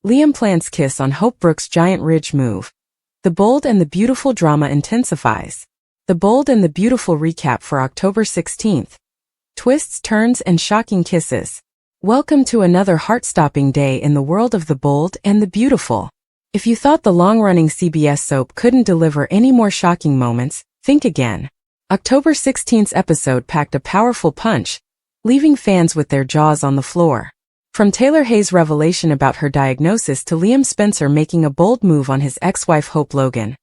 Liam plants kiss on Hope Brooke's giant ridge move. The bold and the beautiful drama intensifies. The bold and the beautiful recap for October 16th. Twists, turns, and shocking kisses. Welcome to another heart-stopping day in the world of the bold and the beautiful. If you thought the long-running CBS soap couldn't deliver any more shocking moments, think again. October 16th's episode packed a powerful punch, leaving fans with their jaws on the floor. From Taylor Hayes' revelation about her diagnosis to Liam Spencer making a bold move on his ex-wife Hope Logan,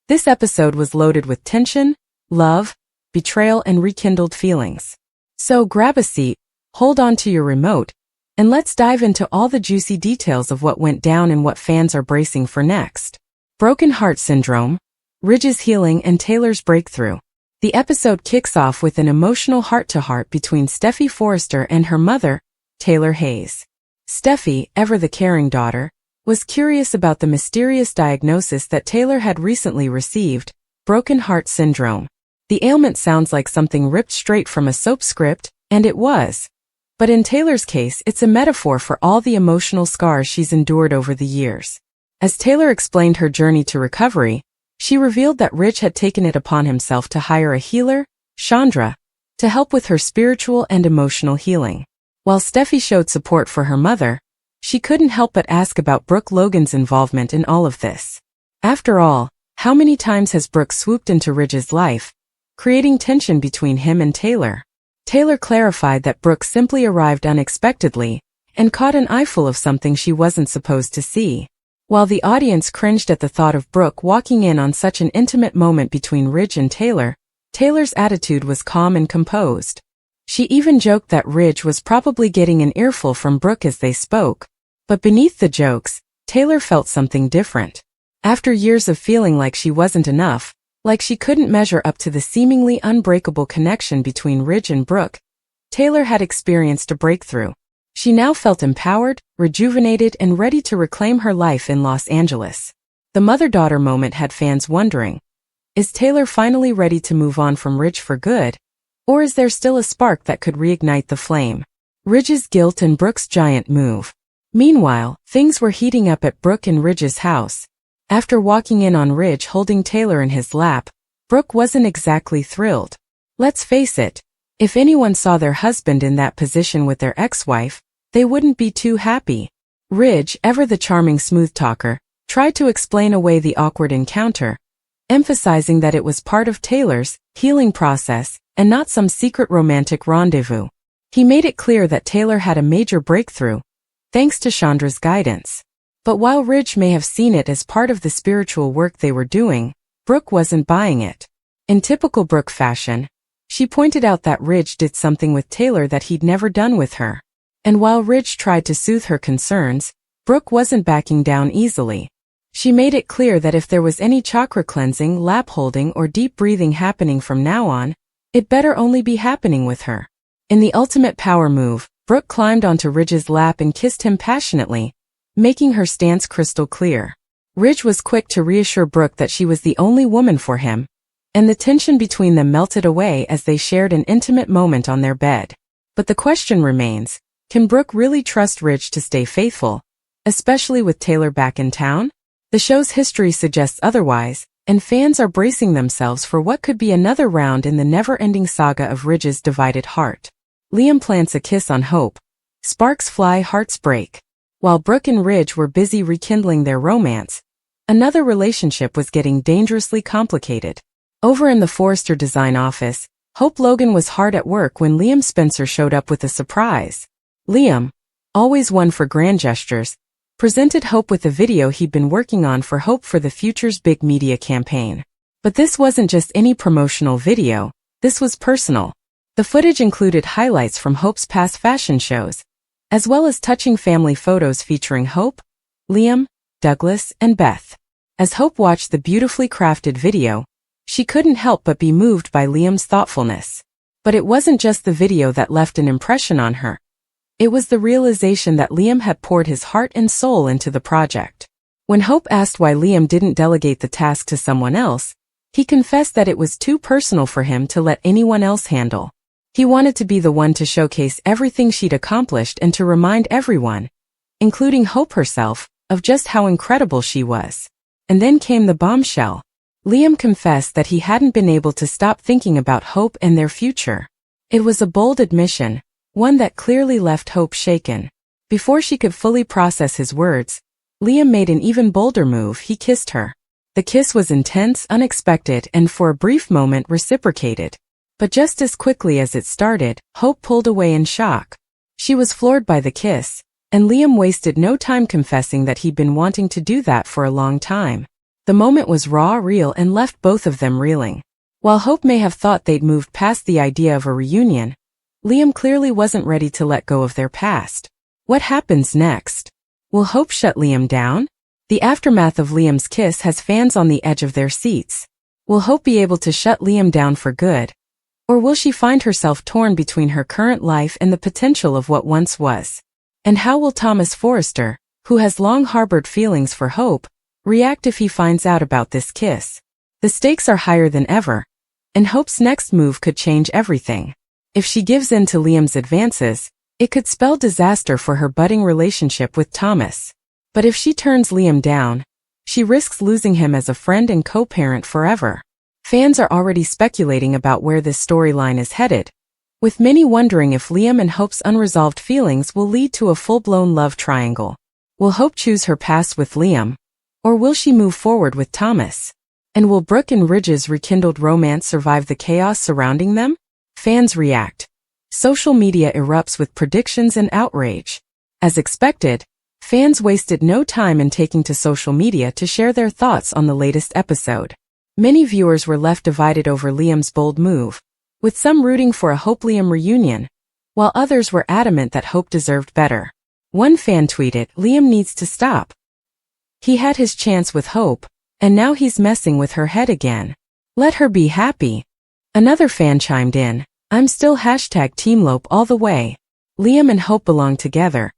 this episode was loaded with tension, love, betrayal, and rekindled feelings. So grab a seat, hold on to your remote, and let's dive into all the juicy details of what went down and what fans are bracing for next. Broken Heart Syndrome, Ridge's healing, and Taylor's breakthrough. The episode kicks off with an emotional heart-to-heart between Steffy Forrester and her mother, Taylor Hayes. Steffy, ever the caring daughter, was curious about the mysterious diagnosis that Taylor had recently received, broken heart syndrome. The ailment sounds like something ripped straight from a soap script, and it was. But in Taylor's case, it's a metaphor for all the emotional scars she's endured over the years. As Taylor explained her journey to recovery, she revealed that Ridge had taken it upon himself to hire a healer, Chandra, to help with her spiritual and emotional healing. While Steffy showed support for her mother, she couldn't help but ask about Brooke Logan's involvement in all of this. After all, how many times has Brooke swooped into Ridge's life, creating tension between him and Taylor? Taylor clarified that Brooke simply arrived unexpectedly and caught an eyeful of something she wasn't supposed to see. While the audience cringed at the thought of Brooke walking in on such an intimate moment between Ridge and Taylor, Taylor's attitude was calm and composed. She even joked that Ridge was probably getting an earful from Brooke as they spoke. But beneath the jokes, Taylor felt something different. After years of feeling like she wasn't enough, like she couldn't measure up to the seemingly unbreakable connection between Ridge and Brooke, Taylor had experienced a breakthrough. She now felt empowered, rejuvenated, and ready to reclaim her life in Los Angeles. The mother-daughter moment had fans wondering, is Taylor finally ready to move on from Ridge for good? Or is there still a spark that could reignite the flame? Ridge's guilt and Brooke's giant move. Meanwhile, things were heating up at Brooke and Ridge's house. After walking in on Ridge holding Taylor in his lap, Brooke wasn't exactly thrilled. Let's face it, if anyone saw their husband in that position with their ex-wife, they wouldn't be too happy. Ridge, ever the charming smooth talker, tried to explain away the awkward encounter, emphasizing that it was part of Taylor's healing process and not some secret romantic rendezvous. He made it clear that Taylor had a major breakthrough, thanks to Chandra's guidance. But while Ridge may have seen it as part of the spiritual work they were doing, Brooke wasn't buying it. In typical Brooke fashion, she pointed out that Ridge did something with Taylor that he'd never done with her. And while Ridge tried to soothe her concerns, Brooke wasn't backing down easily. She made it clear that if there was any chakra cleansing, lap holding, or deep breathing happening from now on, it better only be happening with her. In the ultimate power move, Brooke climbed onto Ridge's lap and kissed him passionately, making her stance crystal clear. Ridge was quick to reassure Brooke that she was the only woman for him, and the tension between them melted away as they shared an intimate moment on their bed. But the question remains, can Brooke really trust Ridge to stay faithful, especially with Taylor back in town? The show's history suggests otherwise, and fans are bracing themselves for what could be another round in the never-ending saga of Ridge's divided heart. Liam plants a kiss on Hope. Sparks fly, hearts break. While Brooke and Ridge were busy rekindling their romance, another relationship was getting dangerously complicated. Over in the Forrester design office, Hope Logan was hard at work when Liam Spencer showed up with a surprise. Liam, always one for grand gestures, presented Hope with a video he'd been working on for Hope for the Future's big media campaign. But this wasn't just any promotional video, this was personal. The footage included highlights from Hope's past fashion shows, as well as touching family photos featuring Hope, Liam, Douglas, and Beth. As Hope watched the beautifully crafted video, she couldn't help but be moved by Liam's thoughtfulness. But it wasn't just the video that left an impression on her. It was the realization that Liam had poured his heart and soul into the project. When Hope asked why Liam didn't delegate the task to someone else, he confessed that it was too personal for him to let anyone else handle. He wanted to be the one to showcase everything she'd accomplished and to remind everyone, including Hope herself, of just how incredible she was. And then came the bombshell. Liam confessed that he hadn't been able to stop thinking about Hope and their future. It was a bold admission, one that clearly left Hope shaken. Before she could fully process his words, Liam made an even bolder move. He kissed her. The kiss was intense, unexpected, and for a brief moment reciprocated. But just as quickly as it started, Hope pulled away in shock. She was floored by the kiss, and Liam wasted no time confessing that he'd been wanting to do that for a long time. The moment was raw, real, and left both of them reeling. While Hope may have thought they'd moved past the idea of a reunion, Liam clearly wasn't ready to let go of their past. What happens next? Will Hope shut Liam down? The aftermath of Liam's kiss has fans on the edge of their seats. Will Hope be able to shut Liam down for good? Or will she find herself torn between her current life and the potential of what once was? And how will Thomas Forrester, who has long harbored feelings for Hope, react if he finds out about this kiss? The stakes are higher than ever, and Hope's next move could change everything. If she gives in to Liam's advances, it could spell disaster for her budding relationship with Thomas. But if she turns Liam down, she risks losing him as a friend and co-parent forever. Fans are already speculating about where this storyline is headed, with many wondering if Liam and Hope's unresolved feelings will lead to a full-blown love triangle. Will Hope choose her past with Liam, or will she move forward with Thomas? And will Brooke and Ridge's rekindled romance survive the chaos surrounding them? Fans react. Social media erupts with predictions and outrage. As expected, fans wasted no time in taking to social media to share their thoughts on the latest episode. Many viewers were left divided over Liam's bold move, with some rooting for a Hope-Liam reunion, while others were adamant that Hope deserved better. One fan tweeted, "Liam needs to stop. He had his chance with Hope, and now he's messing with her head again. Let her be happy." Another fan chimed in, "I'm still #TeamLope all the way. Liam and Hope belong together,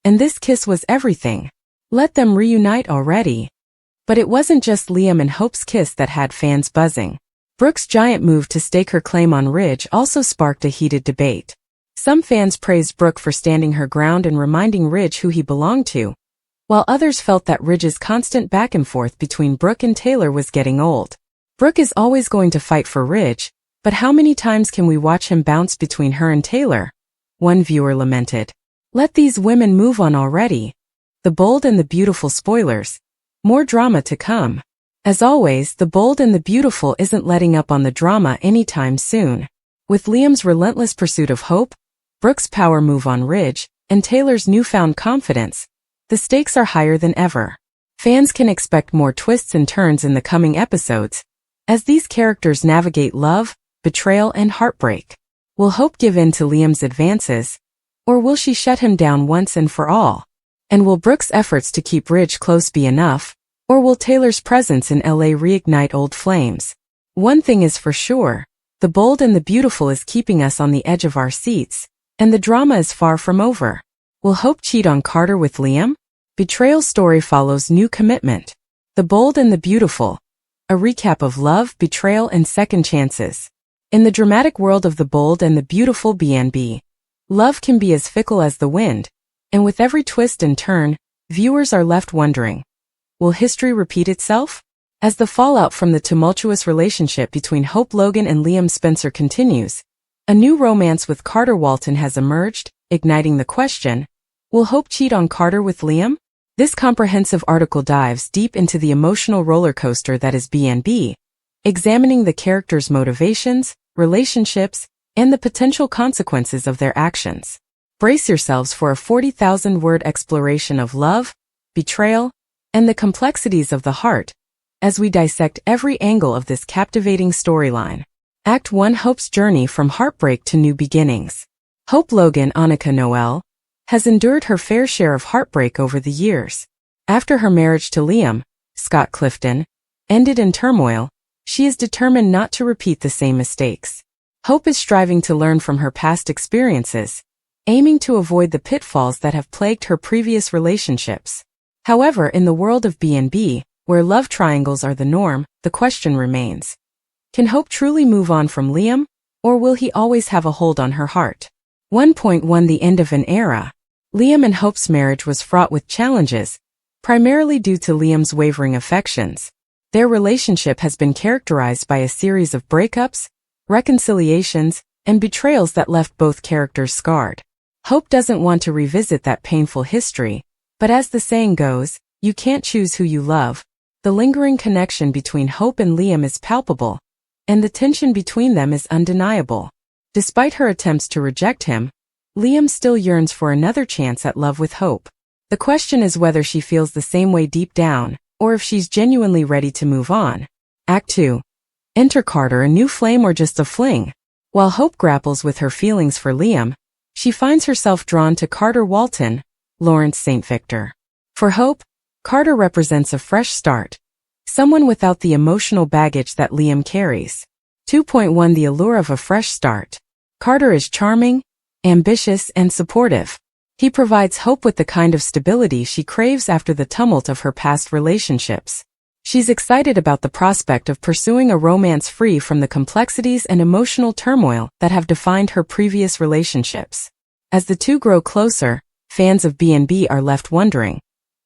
and this kiss was everything. Let them reunite already." But it wasn't just Liam and Hope's kiss that had fans buzzing. Brooke's giant move to stake her claim on Ridge also sparked a heated debate. Some fans praised Brooke for standing her ground and reminding Ridge who he belonged to, while others felt that Ridge's constant back and forth between Brooke and Taylor was getting old. Brooke is always going to fight for Ridge, but how many times can we watch him bounce between her and Taylor? One viewer lamented. Let these women move on already. The Bold and the Beautiful spoilers. More drama to come. As always, The Bold and the Beautiful isn't letting up on the drama anytime soon. With Liam's relentless pursuit of Hope, Brooke's power move on Ridge, and Taylor's newfound confidence, the stakes are higher than ever. Fans can expect more twists and turns in the coming episodes, as these characters navigate love, betrayal, and heartbreak. Will Hope give in to Liam's advances, or will she shut him down once and for all? And will Brooke's efforts to keep Ridge close be enough, or will Taylor's presence in LA reignite old flames? One thing is for sure, The Bold and the Beautiful is keeping us on the edge of our seats, and the drama is far from over. Will Hope cheat on Carter with Liam? Betrayal story follows new commitment. The Bold and the Beautiful. A recap of love, betrayal, and second chances. In the dramatic world of The Bold and the Beautiful B&B, love can be as fickle as the wind, and with every twist and turn, viewers are left wondering, will history repeat itself? As the fallout from the tumultuous relationship between Hope Logan and Liam Spencer continues, a new romance with Carter Walton has emerged, igniting the question, will Hope cheat on Carter with Liam? This comprehensive article dives deep into the emotional roller coaster that is B&B, examining the characters' motivations, relationships, and the potential consequences of their actions. Brace yourselves for a 40,000-word exploration of love, betrayal, and the complexities of the heart, as we dissect every angle of this captivating storyline. Act 1: Hope's journey from heartbreak to new beginnings. Hope Logan Annika Noel has endured her fair share of heartbreak over the years. After her marriage to Liam, Scott Clifton, ended in turmoil, she is determined not to repeat the same mistakes. Hope is striving to learn from her past experiences, aiming to avoid the pitfalls that have plagued her previous relationships. However, in the world of B&B, where love triangles are the norm, the question remains. Can Hope truly move on from Liam, or will he always have a hold on her heart? 1.1 The end of an era. Liam and Hope's marriage was fraught with challenges, primarily due to Liam's wavering affections. Their relationship has been characterized by a series of breakups, reconciliations, and betrayals that left both characters scarred. Hope doesn't want to revisit that painful history, but as the saying goes, you can't choose who you love. The lingering connection between Hope and Liam is palpable, and the tension between them is undeniable. Despite her attempts to reject him, Liam still yearns for another chance at love with Hope. The question is whether she feels the same way deep down, or if she's genuinely ready to move on. Act 2. Enter Carter, a new flame or just a fling? While Hope grapples with her feelings for Liam, she finds herself drawn to Carter Walton, Lawrence St. Victor. For Hope, Carter represents a fresh start, someone without the emotional baggage that Liam carries. 2.1 The allure of a fresh start. Carter is charming, ambitious, and supportive. He provides Hope with the kind of stability she craves after the tumult of her past relationships. She's excited about the prospect of pursuing a romance free from the complexities and emotional turmoil that have defined her previous relationships. As the two grow closer, fans of B&B are left wondering,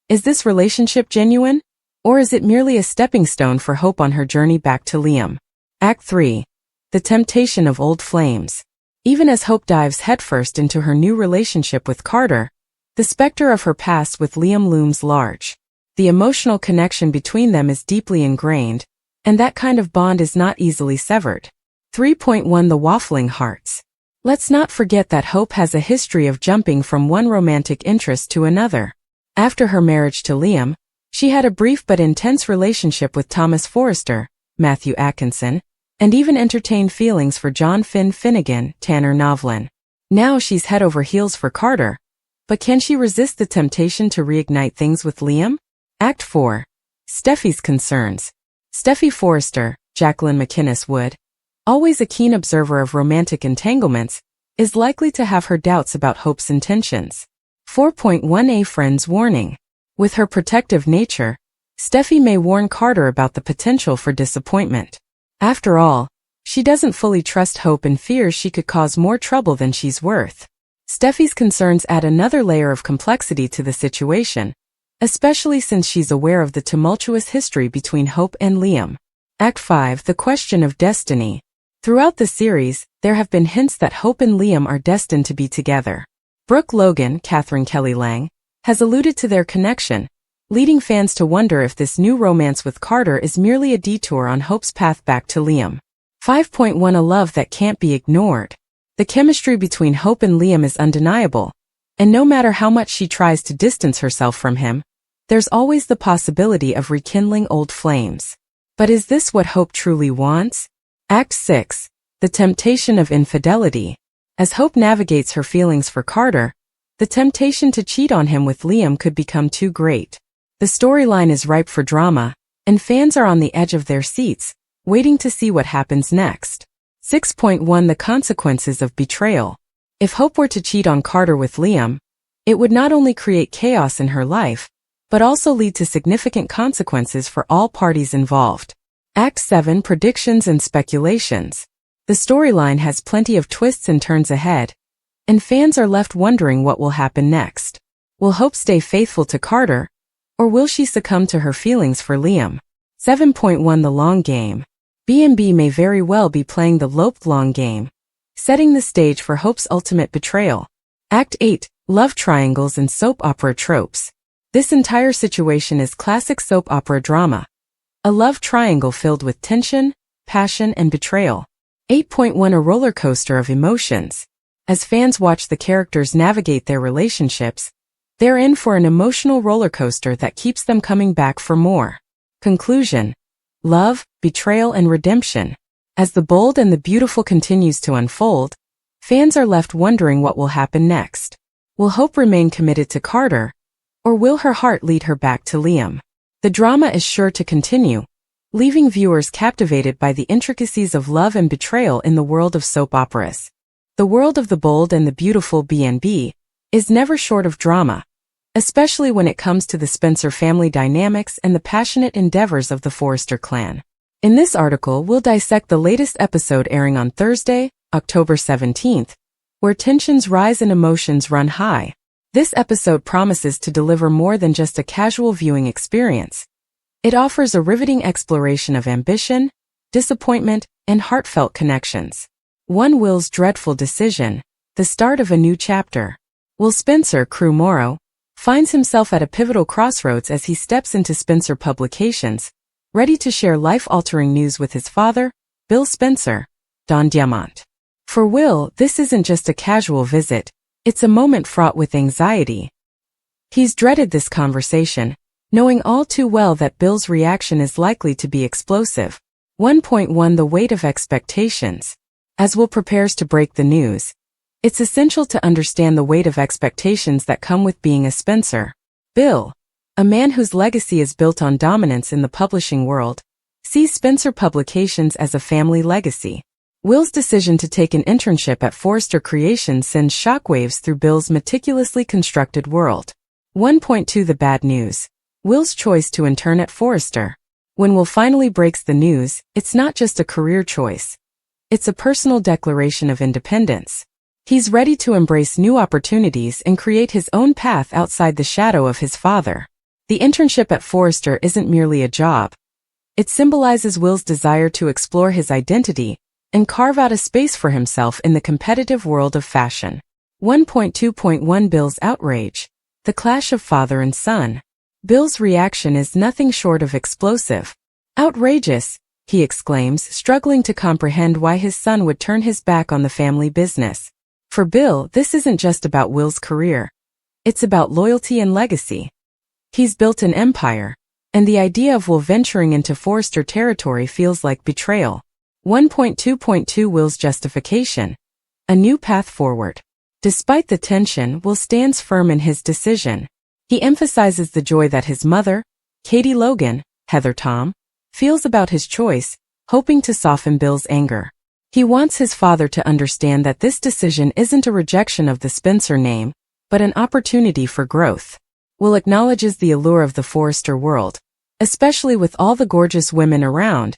is this relationship genuine, or is it merely a stepping stone for Hope on her journey back to Liam? Act 3. The temptation of old flames. Even as Hope dives headfirst into her new relationship with Carter, the specter of her past with Liam looms large. The emotional connection between them is deeply ingrained, and that kind of bond is not easily severed. 3.1 The waffling hearts. Let's not forget that Hope has a history of jumping from one romantic interest to another. After her marriage to Liam, she had a brief but intense relationship with Thomas Forrester, Matthew Atkinson, and even entertained feelings for John Finn Finnegan, Tanner Novlin. Now she's head over heels for Carter, but can she resist the temptation to reignite things with Liam? Act 4. Steffy's concerns. Steffy Forrester, Jacqueline McInnes Wood, always a keen observer of romantic entanglements, is likely to have her doubts about Hope's intentions. 4.1 A friend's warning. With her protective nature, Steffy may warn Carter about the potential for disappointment. After all, she doesn't fully trust Hope and fears she could cause more trouble than she's worth. Steffy's concerns add another layer of complexity to the situation, especially since she's aware of the tumultuous history between Hope and Liam. Act 5. The question of destiny. Throughout the series, there have been hints that Hope and Liam are destined to be together. Brooke Logan, Catherine Kelly Lang, has alluded to their connection, leading fans to wonder if this new romance with Carter is merely a detour on Hope's path back to Liam. 5.1 A love that can't be ignored. The chemistry between Hope and Liam is undeniable, and no matter how much she tries to distance herself from him, there's always the possibility of rekindling old flames. But is this what Hope truly wants? Act 6. The temptation of infidelity. As Hope navigates her feelings for Carter, the temptation to cheat on him with Liam could become too great. The storyline is ripe for drama, and fans are on the edge of their seats, waiting to see what happens next. 6.1 The consequences of betrayal. If Hope were to cheat on Carter with Liam, it would not only create chaos in her life, but also lead to significant consequences for all parties involved. Act 7 Predictions and speculations. The storyline has plenty of twists and turns ahead, and fans are left wondering what will happen next. Will Hope stay faithful to Carter, or will she succumb to her feelings for Liam? 7.1 The long game. B&B may very well be playing the loped long game, setting the stage for Hope's ultimate betrayal. Act 8 Love triangles and soap opera tropes. This entire situation is classic soap opera drama. A love triangle filled with tension, passion, and betrayal. 8.1 A roller coaster of emotions. As fans watch the characters navigate their relationships, they're in for an emotional roller coaster that keeps them coming back for more. Conclusion. Love, betrayal, and redemption. As the bold and the beautiful continues to unfold, fans are left wondering what will happen next. Will Hope remain committed to Carter, or will her heart lead her back to Liam? The drama is sure to continue, leaving viewers captivated by the intricacies of love and betrayal in the world of soap operas. The world of the bold and the beautiful B&B is never short of drama, especially when it comes to the Spencer family dynamics and the passionate endeavors of the Forrester clan. In this article, we'll dissect the latest episode airing on Thursday, October 17th, where tensions rise and emotions run high. This episode promises to deliver more than just a casual viewing experience. It offers a riveting exploration of ambition, disappointment, and heartfelt connections. Will's dreadful decision, the start of a new chapter. Will Spencer Crew Morrow finds himself at a pivotal crossroads as he steps into Spencer Publications, ready to share life-altering news with his father, Bill Spencer, Don Diamant. For Will, this isn't just a casual visit, it's a moment fraught with anxiety. He's dreaded this conversation, knowing all too well that Bill's reaction is likely to be explosive. 1.1 The weight of expectations. As Will prepares to break the news, it's essential to understand the weight of expectations that come with being a Spencer. Bill, a man whose legacy is built on dominance in the publishing world, sees Spencer Publications as a family legacy. Will's decision to take an internship at Forrester Creations sends shockwaves through Bill's meticulously constructed world. 1.2 The bad news. Will's choice to intern at Forrester. When Will finally breaks the news, it's not just a career choice. It's a personal declaration of independence. He's ready to embrace new opportunities and create his own path outside the shadow of his father. The internship at Forrester isn't merely a job. It symbolizes Will's desire to explore his identity and carve out a space for himself in the competitive world of fashion. 1.2.1 Bill's outrage. The clash of father and son. Bill's reaction is nothing short of explosive. Outrageous, he exclaims, struggling to comprehend why his son would turn his back on the family business. For Bill, this isn't just about Will's career. It's about loyalty and legacy. He's built an empire, and the idea of Will venturing into Forrester territory feels like betrayal. 1.2.2 Will's justification. A new path forward. Despite the tension, Will stands firm in his decision. He emphasizes the joy that his mother, Katie Logan, Heather Tom, feels about his choice, hoping to soften Bill's anger. He wants his father to understand that this decision isn't a rejection of the Spencer name, but an opportunity for growth. Will acknowledges the allure of the Forrester world, especially with all the gorgeous women around,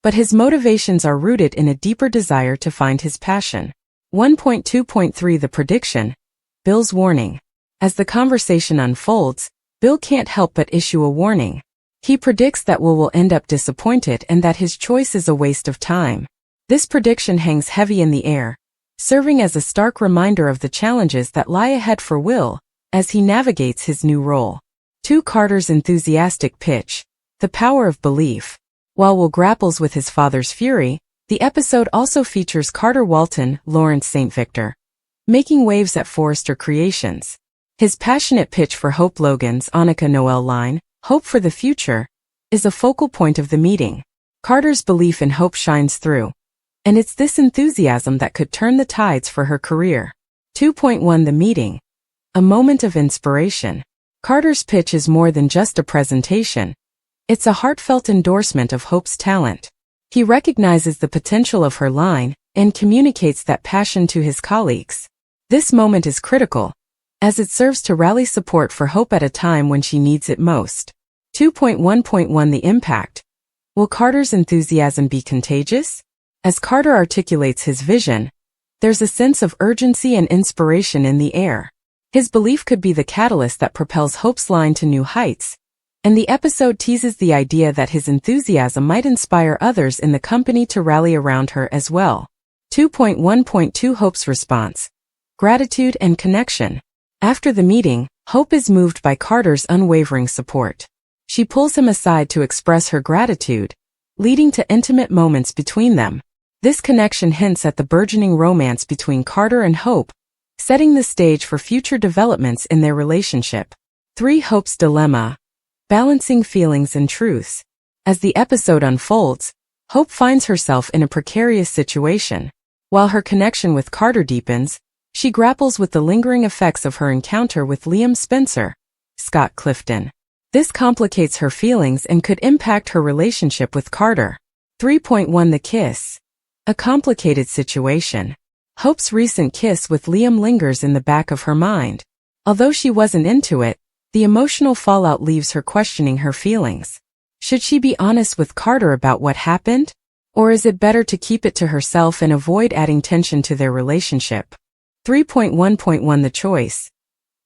but his motivations are rooted in a deeper desire to find his passion. 1.2.3 The prediction. Bill's warning. As the conversation unfolds, Bill can't help but issue a warning. He predicts that Will end up disappointed and that his choice is a waste of time. This prediction hangs heavy in the air, serving as a stark reminder of the challenges that lie ahead for Will as he navigates his new role. 2 Carter's enthusiastic pitch. The power of belief. While Will grapples with his father's fury, the episode also features Carter Walton, Lawrence St. Victor, making waves at Forrester Creations. His passionate pitch for Hope Logan's Annika Noel line, Hope for the Future, is a focal point of the meeting. Carter's belief in Hope shines through, and it's this enthusiasm that could turn the tides for her career. 2.1 The meeting. A moment of inspiration. Carter's pitch is more than just a presentation. It's a heartfelt endorsement of Hope's talent. He recognizes the potential of her line and communicates that passion to his colleagues. This moment is critical, as it serves to rally support for Hope at a time when she needs it most. 2.1.1 The impact. Will Carter's enthusiasm be contagious? As Carter articulates his vision, there's a sense of urgency and inspiration in the air. His belief could be the catalyst that propels Hope's line to new heights, and the episode teases the idea that his enthusiasm might inspire others in the company to rally around her as well. 2.1.2 Hope's response. Gratitude and connection. After the meeting, Hope is moved by Carter's unwavering support. She pulls him aside to express her gratitude, leading to intimate moments between them. This connection hints at the burgeoning romance between Carter and Hope, setting the stage for future developments in their relationship. 3 Hope's dilemma. Balancing feelings and truths. As the episode unfolds, Hope finds herself in a precarious situation. While her connection with Carter deepens, she grapples with the lingering effects of her encounter with Liam Spencer, Scott Clifton. This complicates her feelings and could impact her relationship with Carter. 3.1 The kiss. A complicated situation. Hope's recent kiss with Liam lingers in the back of her mind. Although she wasn't into it, the emotional fallout leaves her questioning her feelings. Should she be honest with Carter about what happened? Or is it better to keep it to herself and avoid adding tension to their relationship? 3.1.1 The choice.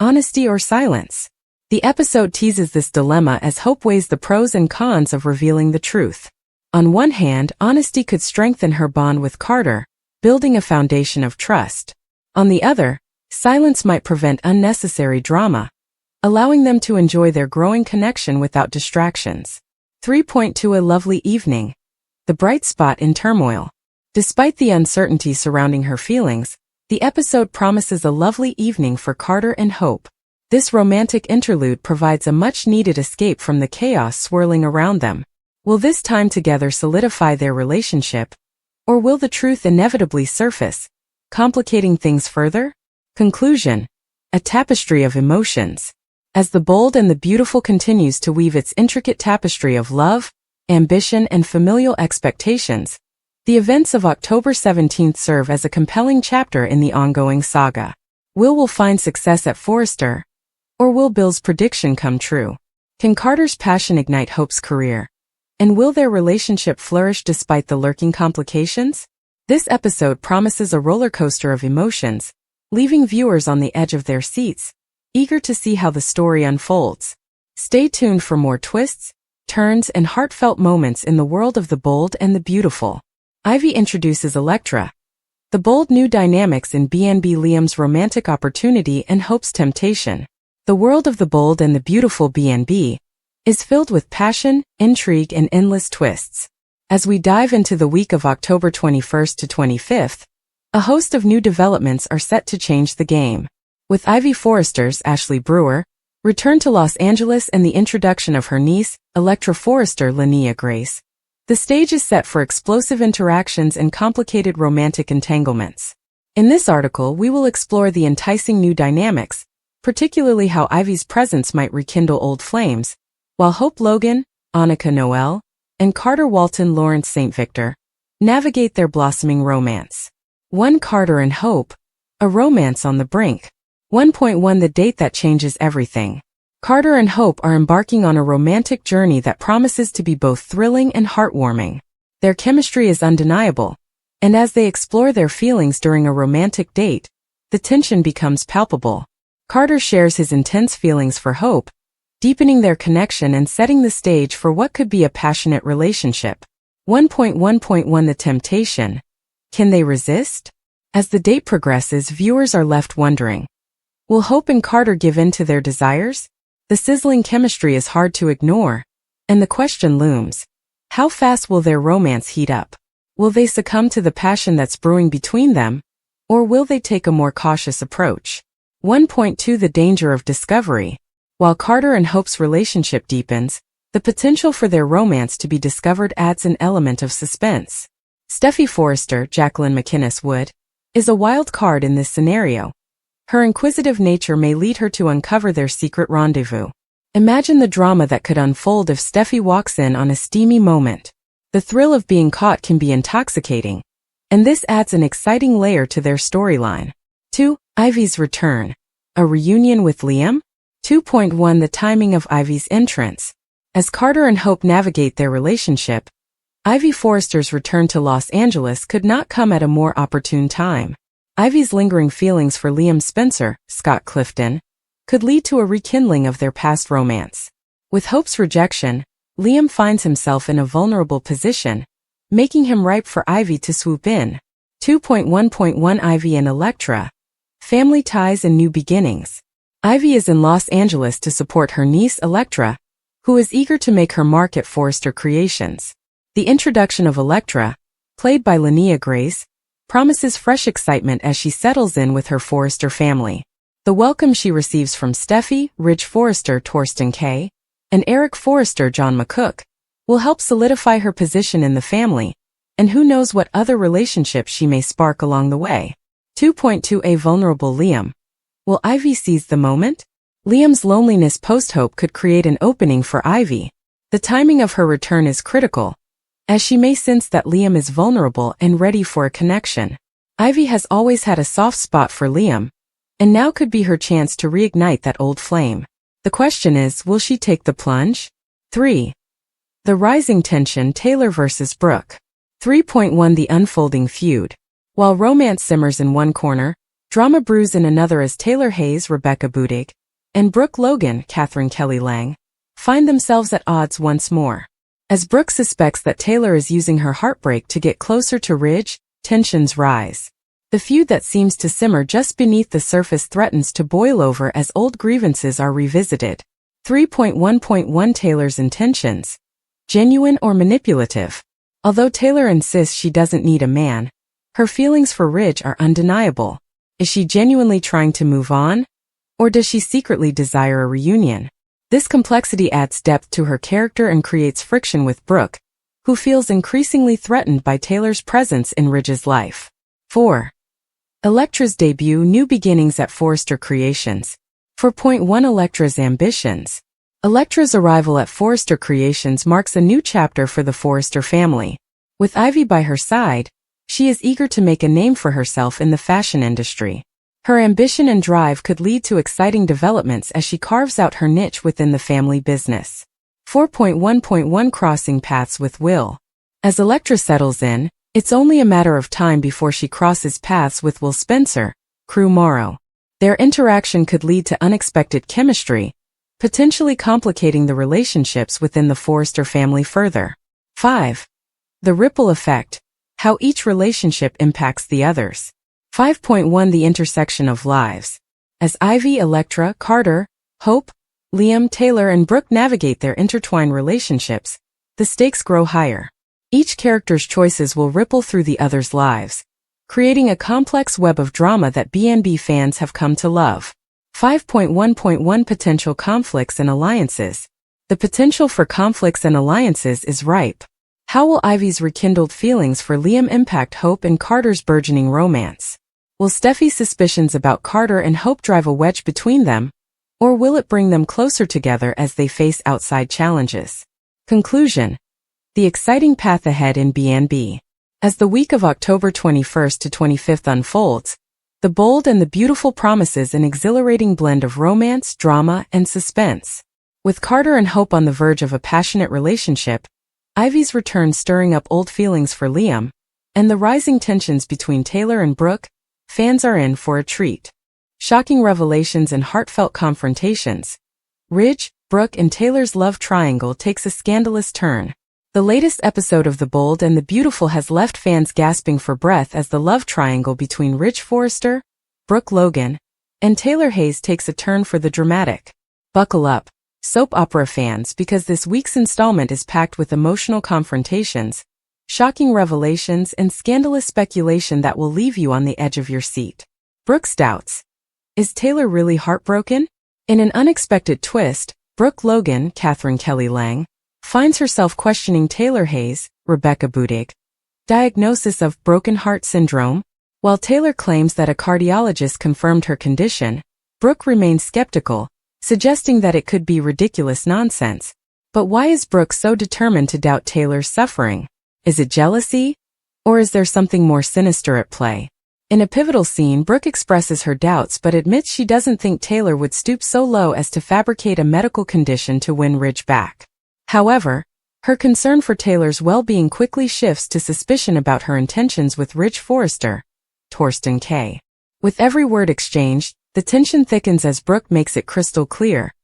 honesty or silence? The episode teases this dilemma as Hope weighs the pros and cons of revealing the truth. On one hand, honesty could strengthen her bond with Carter, building a foundation of trust. On the other, silence might prevent unnecessary drama, allowing them to enjoy their growing connection without distractions. 3.2 A lovely evening. The bright spot in turmoil. Despite the uncertainty surrounding her feelings, the episode promises a lovely evening for Carter and Hope. This romantic interlude provides a much-needed escape from the chaos swirling around them. Will this time together solidify their relationship, or will the truth inevitably surface, complicating things further? Conclusion. A tapestry of emotions. As The Bold and the Beautiful continues to weave its intricate tapestry of love, ambition, and familial expectations, the events of October 17th serve as a compelling chapter in the ongoing saga. Will find success at Forrester, or will Bill's prediction come true? Can Carter's passion ignite Hope's career? And will their relationship flourish despite the lurking complications? This episode promises a roller coaster of emotions, leaving viewers on the edge of their seats, eager to see how the story unfolds. Stay tuned for more twists, turns, and heartfelt moments in the world of The Bold and the Beautiful. Ivy introduces Elektra. The bold new dynamics in B&B, Liam's romantic opportunity and Hope's temptation. The world of The Bold and the Beautiful B&B is filled with passion, intrigue, and endless twists. As we dive into the week of October 21st to 25th, a host of new developments are set to change the game. With Ivy Forrester's Ashley Brewer return to Los Angeles and the introduction of her niece, Elektra Forrester Linnea Grace, the stage is set for explosive interactions and complicated romantic entanglements. In this article, we will explore the enticing new dynamics, particularly how Ivy's presence might rekindle old flames, while Hope Logan, Annika Noel, and Carter Walton Lawrence St. Victor navigate their blossoming romance. 1. Carter and Hope, a romance on the brink. 1.1 The date that changes everything. Carter and Hope are embarking on a romantic journey that promises to be both thrilling and heartwarming. Their chemistry is undeniable, and as they explore their feelings during a romantic date, the tension becomes palpable. Carter shares his intense feelings for Hope, deepening their connection and setting the stage for what could be a passionate relationship. 1.1.1 The temptation. Can they resist? As the date progresses, viewers are left wondering, will Hope and Carter give in to their desires? The sizzling chemistry is hard to ignore, and the question looms, how fast will their romance heat up? Will they succumb to the passion that's brewing between them, or will they take a more cautious approach? 1.2 The danger of discovery. While Carter and Hope's relationship deepens, the potential for their romance to be discovered adds an element of suspense. Steffy Forrester, Jacqueline McInnes Wood, is a wild card in this scenario. Her inquisitive nature may lead her to uncover their secret rendezvous. Imagine the drama that could unfold if Steffy walks in on a steamy moment. The thrill of being caught can be intoxicating, and this adds an exciting layer to their storyline. 2. Ivy's return. A reunion with Liam? 2.1 The timing of Ivy's entrance. As Carter and Hope navigate their relationship, Ivy Forrester's return to Los Angeles could not come at a more opportune time. Ivy's lingering feelings for Liam Spencer, Scott Clifton, could lead to a rekindling of their past romance. With Hope's rejection, Liam finds himself in a vulnerable position, making him ripe for Ivy to swoop in. 2.1.1 Ivy and Elektra. Family ties and new beginnings. Ivy is in Los Angeles to support her niece Elektra, who is eager to make her mark at Forrester Creations. The introduction of Elektra, played by Linnea Grace, promises fresh excitement as she settles in with her Forrester family. The welcome she receives from Steffy, Ridge Forrester Torsten Kay, and Eric Forrester John McCook will help solidify her position in the family, and who knows what other relationships she may spark along the way. 2.2 A vulnerable Liam. Will Ivy seize the moment? Liam's loneliness post-Hope could create an opening for Ivy. The timing of her return is critical, as she may sense that Liam is vulnerable and ready for a connection. Ivy has always had a soft spot for Liam, and now could be her chance to reignite that old flame. The question is, will she take the plunge? 3. The rising tension, Taylor versus Brooke. 3.1 The unfolding feud. While romance simmers in one corner, Drama brews in another as Taylor Hayes, Rebecca Budig, and Brooke Logan, Catherine Kelly Lang, find themselves at odds once more. As Brooke suspects that Taylor is using her heartbreak to get closer to Ridge, tensions rise. The feud that seems to simmer just beneath the surface threatens to boil over as old grievances are revisited. 3.1.1 Taylor's intentions. Genuine or manipulative? Although Taylor insists she doesn't need a man, her feelings for Ridge are undeniable. Is she genuinely trying to move on? Or does she secretly desire a reunion? This complexity adds depth to her character and creates friction with Brooke, who feels increasingly threatened by Taylor's presence in Ridge's life. 4. Elektra's debut. New beginnings at Forrester Creations. 4.1 Elektra's ambitions. Elektra's arrival at Forrester Creations marks a new chapter for the Forrester family. With Ivy by her side, she is eager to make a name for herself in the fashion industry. Her ambition and drive could lead to exciting developments as she carves out her niche within the family business. 4.1.1 Crossing paths with Will. As Elektra settles in, it's only a matter of time before she crosses paths with Will Spencer, Crew Morrow. Their interaction could lead to unexpected chemistry, potentially complicating the relationships within the Forrester family further. 5. The ripple effect. How each relationship impacts the others. 5.1 The intersection of lives. As Ivy, Elektra, Carter, Hope, Liam, Taylor, and Brooke navigate their intertwined relationships, the stakes grow higher. Each character's choices will ripple through the other's lives, creating a complex web of drama that B&B fans have come to love. 5.1.1 Potential conflicts and alliances. The potential for conflicts and alliances is ripe. How will Ivy's rekindled feelings for Liam impact Hope and Carter's burgeoning romance? Will Steffy's suspicions about Carter and Hope drive a wedge between them, or will it bring them closer together as they face outside challenges? Conclusion. The exciting path ahead in B&B. As the week of October 21st to 25th unfolds, the bold and the beautiful promises an exhilarating blend of romance, drama, and suspense. With Carter and Hope on the verge of a passionate relationship, Ivy's return stirring up old feelings for Liam, and the rising tensions between Taylor and Brooke, fans are in for a treat. Shocking revelations and heartfelt confrontations. Ridge, Brooke, and Taylor's love triangle takes a scandalous turn. The latest episode of The Bold and the Beautiful has left fans gasping for breath as the love triangle between Ridge Forrester, Brooke Logan, and Taylor Hayes takes a turn for the dramatic. Buckle up, soap opera fans, because this week's installment is packed with emotional confrontations, shocking revelations, and scandalous speculation that will leave you on the edge of your seat. Brooke's doubts. Is Taylor really heartbroken? In an unexpected twist, Brooke Logan, Catherine Kelly Lang, finds herself questioning Taylor Hayes, Rebecca Budig, diagnosis of broken heart syndrome. While Taylor claims that a cardiologist confirmed her condition, Brooke remains skeptical, suggesting that it could be ridiculous nonsense. But why is Brooke so determined to doubt Taylor's suffering? Is it jealousy? Or is there something more sinister at play? In a pivotal scene, Brooke expresses her doubts but admits she doesn't think Taylor would stoop so low as to fabricate a medical condition to win Ridge back. However, her concern for Taylor's well-being quickly shifts to suspicion about her intentions with Ridge Forrester, Torsten K. With every word exchanged, the tension thickens as Brooke makes it crystal clear.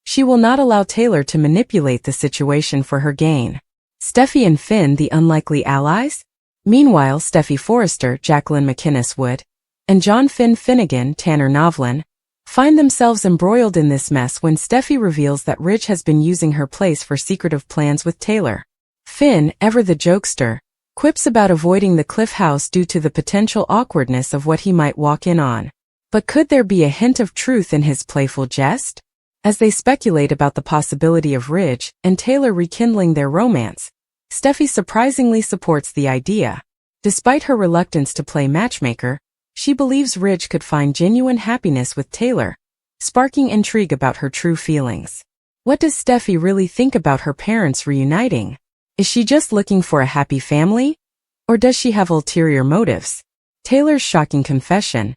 She will not allow Taylor to manipulate the situation for her gain. Steffy and Finn, the unlikely allies? Meanwhile, Steffy Forrester, Jacqueline McInnes Wood, and John Finn Finnegan, Tanner Novlin, find themselves embroiled in this mess when Steffy reveals that Ridge has been using her place for secretive plans with Taylor. Finn, ever the jokester, quips about avoiding the Cliff House due to the potential awkwardness of what he might walk in on. But could there be a hint of truth in his playful jest? As they speculate about the possibility of Ridge and Taylor rekindling their romance, Steffy surprisingly supports the idea. Despite her reluctance to play matchmaker, she believes Ridge could find genuine happiness with Taylor, sparking intrigue about her true feelings. What does Steffy really think about her parents reuniting? Is she just looking for a happy family? Or does she have ulterior motives? Taylor's shocking confession.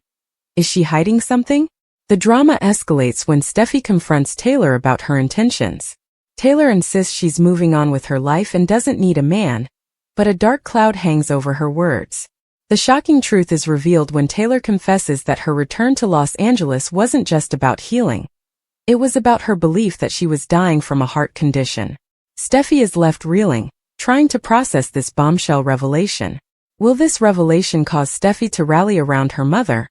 Is she hiding something? The drama escalates when Steffy confronts Taylor about her intentions. Taylor insists she's moving on with her life and doesn't need a man, but a dark cloud hangs over her words. The shocking truth is revealed when Taylor confesses that her return to Los Angeles wasn't just about healing. It was about her belief that she was dying from a heart condition. Steffy is left reeling, trying to process this bombshell revelation. Will this revelation cause Steffy to rally around her mother,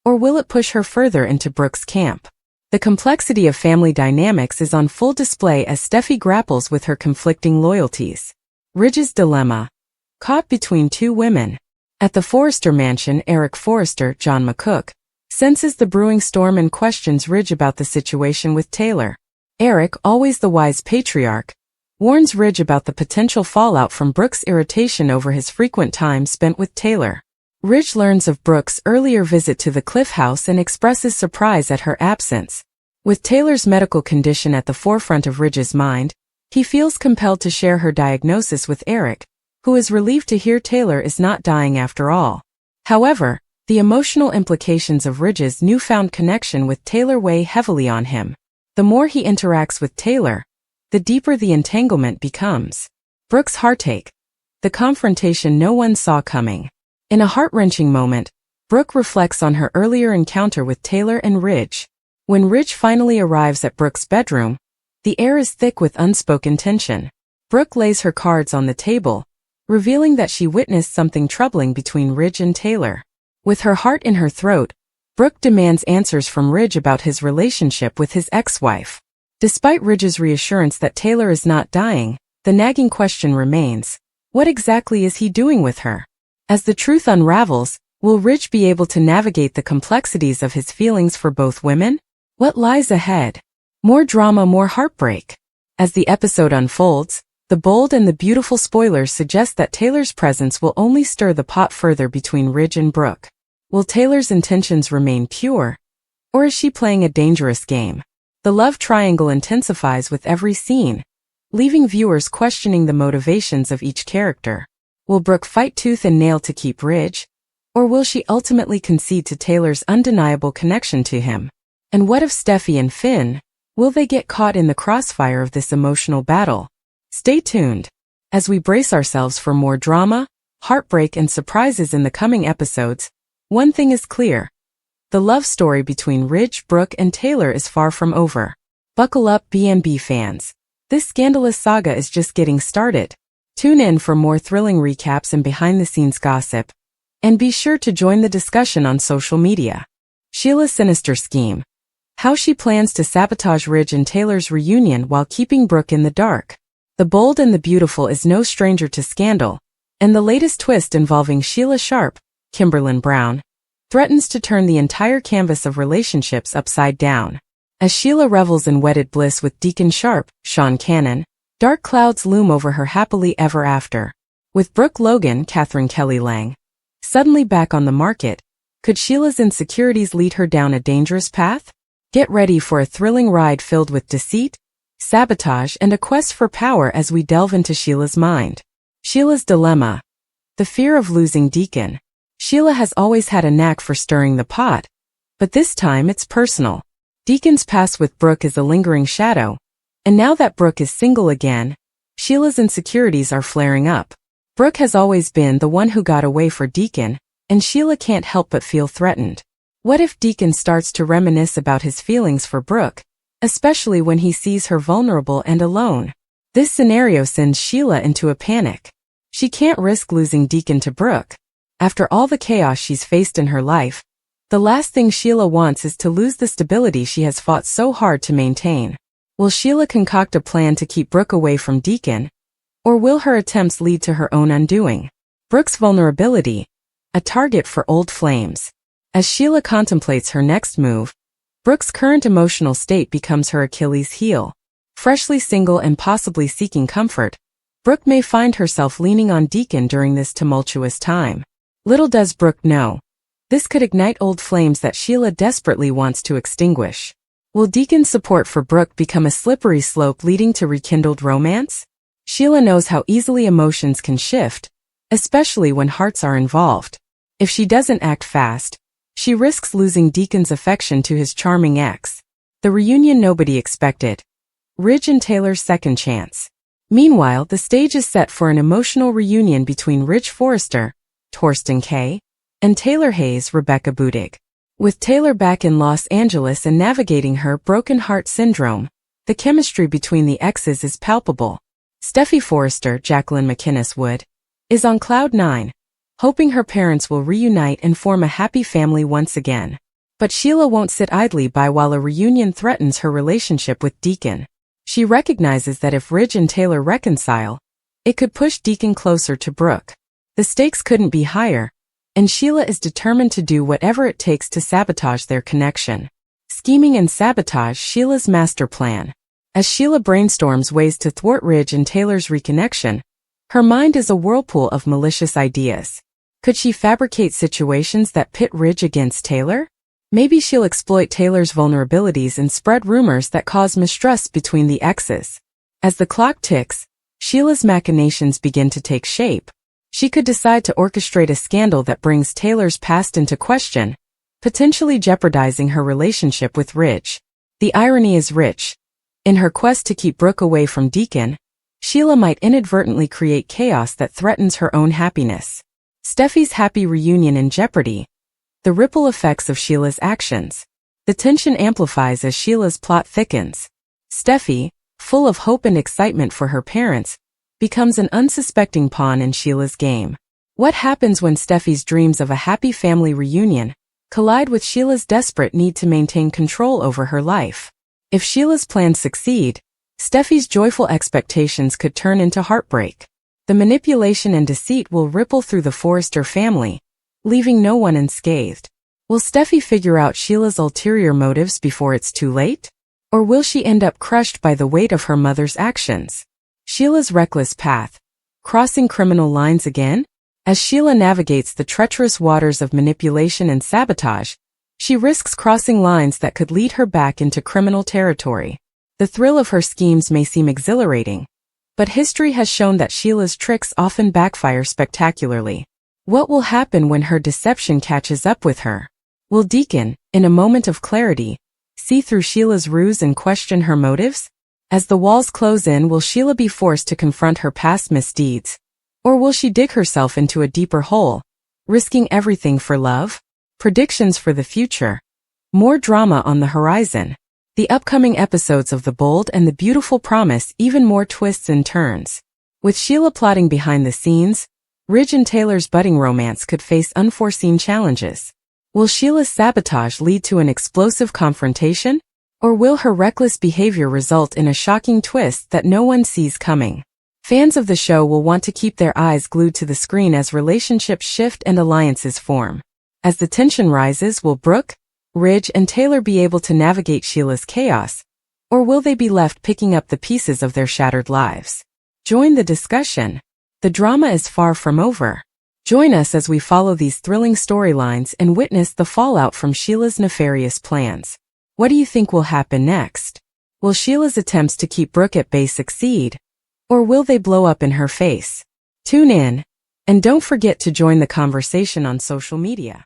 or will it push her further into Brooke's camp? The complexity of family dynamics is on full display as Steffy grapples with her conflicting loyalties. Ridge's dilemma. Caught between two women. At the Forrester mansion, Eric Forrester, John McCook, senses the brewing storm and questions Ridge about the situation with Taylor. Eric, always the wise patriarch, warns Ridge about the potential fallout from Brooke's irritation over his frequent time spent with Taylor. Ridge learns of Brooke's earlier visit to the Cliff House and expresses surprise at her absence. With Taylor's medical condition at the forefront of Ridge's mind, he feels compelled to share her diagnosis with Eric, who is relieved to hear Taylor is not dying after all. However, the emotional implications of Ridge's newfound connection with Taylor weigh heavily on him. The more he interacts with Taylor, the deeper the entanglement becomes. Brooke's heartache. The confrontation no one saw coming. In a heart-wrenching moment, Brooke reflects on her earlier encounter with Taylor and Ridge. When Ridge finally arrives at Brooke's bedroom, the air is thick with unspoken tension. Brooke lays her cards on the table, revealing that she witnessed something troubling between Ridge and Taylor. With her heart in her throat, Brooke demands answers from Ridge about his relationship with his ex-wife. Despite Ridge's reassurance that Taylor is not dying, the nagging question remains, what exactly is he doing with her? As the truth unravels, will Ridge be able to navigate the complexities of his feelings for both women? What lies ahead? More drama, more heartbreak. As the episode unfolds, the bold and the beautiful spoilers suggest that Taylor's presence will only stir the pot further between Ridge and Brooke. Will Taylor's intentions remain pure, or is she playing a dangerous game? The love triangle intensifies with every scene, leaving viewers questioning the motivations of each character. Will Brooke fight tooth and nail to keep Ridge, or will she ultimately concede to Taylor's undeniable connection to him? And what of Steffy and Finn? Will they get caught in the crossfire of this emotional battle? Stay tuned as we brace ourselves for more drama, heartbreak, and surprises in the coming episodes. One thing is clear. The love story between Ridge, Brooke, and Taylor is far from over. Buckle up, B&B fans. This scandalous saga is just getting started. Tune in for more thrilling recaps and behind-the-scenes gossip. And be sure to join the discussion on social media. Sheila's sinister scheme. How she plans to sabotage Ridge and Taylor's reunion while keeping Brooke in the dark. The Bold and the Beautiful is no stranger to scandal, and the latest twist involving Sheila Sharp, Kimberlyn Brown, threatens to turn the entire canvas of relationships upside down. As Sheila revels in wedded bliss with Deacon Sharp, Sean Cannon, dark clouds loom over her happily ever after. With Brooke Logan, Catherine Kelly Lang, suddenly back on the market, could Sheila's insecurities lead her down a dangerous path? Get ready for a thrilling ride filled with deceit, sabotage, and a quest for power as we delve into Sheila's mind. Sheila's dilemma. The fear of losing Deacon. Sheila has always had a knack for stirring the pot, but this time it's personal. Deacon's past with Brooke is a lingering shadow, and now that Brooke is single again, Sheila's insecurities are flaring up. Brooke has always been the one who got away for Deacon, and Sheila can't help but feel threatened. What if Deacon starts to reminisce about his feelings for Brooke, especially when he sees her vulnerable and alone? This scenario sends Sheila into a panic. She can't risk losing Deacon to Brooke. After all the chaos she's faced in her life, the last thing Sheila wants is to lose the stability she has fought so hard to maintain. Will Sheila concoct a plan to keep Brooke away from Deacon, or will her attempts lead to her own undoing? Brooke's vulnerability, a target for old flames. As Sheila contemplates her next move, Brooke's current emotional state becomes her Achilles heel. Freshly single and possibly seeking comfort, Brooke may find herself leaning on Deacon during this tumultuous time. Little does Brooke know, this could ignite old flames that Sheila desperately wants to extinguish. Will Deacon's support for Brooke become a slippery slope leading to rekindled romance? Sheila knows how easily emotions can shift, especially when hearts are involved. If she doesn't act fast, she risks losing Deacon's affection to his charming ex. The reunion nobody expected. Ridge and Taylor's second chance. Meanwhile, the stage is set for an emotional reunion between Ridge Forrester, Torsten K., and Taylor Hayes, Rebecca Budig. With Taylor back in Los Angeles and navigating her broken heart syndrome, the chemistry between the exes is palpable. Steffy Forrester, Jacqueline McInnes Wood, is on cloud nine, hoping her parents will reunite and form a happy family once again. But Sheila won't sit idly by while a reunion threatens her relationship with Deacon. She recognizes that if Ridge and Taylor reconcile, it could push Deacon closer to Brooke. The stakes couldn't be higher, and Sheila is determined to do whatever it takes to sabotage their connection. Scheming and sabotage Sheila's master plan. As Sheila brainstorms ways to thwart Ridge and Taylor's reconnection, her mind is a whirlpool of malicious ideas. Could she fabricate situations that pit Ridge against Taylor? Maybe she'll exploit Taylor's vulnerabilities and spread rumors that cause mistrust between the exes. As the clock ticks, Sheila's machinations begin to take shape. She could decide to orchestrate a scandal that brings Taylor's past into question, potentially jeopardizing her relationship with Ridge. The irony is rich. In her quest to keep Brooke away from Deacon, Sheila might inadvertently create chaos that threatens her own happiness. Steffy's happy reunion in jeopardy. The ripple effects of Sheila's actions. The tension amplifies as Sheila's plot thickens. Steffy, full of hope and excitement for her parents, becomes an unsuspecting pawn in Sheila's game. What happens when Steffy's dreams of a happy family reunion collide with Sheila's desperate need to maintain control over her life? If Sheila's plans succeed, Steffy's joyful expectations could turn into heartbreak. The manipulation and deceit will ripple through the Forrester family, leaving no one unscathed. Will Steffy figure out Sheila's ulterior motives before it's too late? Or will she end up crushed by the weight of her mother's actions? Sheila's reckless path. Crossing criminal lines again? As Sheila navigates the treacherous waters of manipulation and sabotage, she risks crossing lines that could lead her back into criminal territory. The thrill of her schemes may seem exhilarating, but history has shown that Sheila's tricks often backfire spectacularly. What will happen when her deception catches up with her? Will Deacon, in a moment of clarity, see through Sheila's ruse and question her motives? As the walls close in, will Sheila be forced to confront her past misdeeds? Or will she dig herself into a deeper hole, risking everything for love? Predictions for the future. More drama on the horizon. The upcoming episodes of The Bold and the Beautiful promise even more twists and turns. With Sheila plotting behind the scenes, Ridge and Taylor's budding romance could face unforeseen challenges. Will Sheila's sabotage lead to an explosive confrontation? Or will her reckless behavior result in a shocking twist that no one sees coming? Fans of the show will want to keep their eyes glued to the screen as relationships shift and alliances form. As the tension rises, will Brooke, Ridge, and Taylor be able to navigate Sheila's chaos? Or will they be left picking up the pieces of their shattered lives? Join the discussion. The drama is far from over. Join us as we follow these thrilling storylines and witness the fallout from Sheila's nefarious plans. What do you think will happen next? Will Sheila's attempts to keep Brooke at bay succeed? Or will they blow up in her face? Tune in, and don't forget to join the conversation on social media.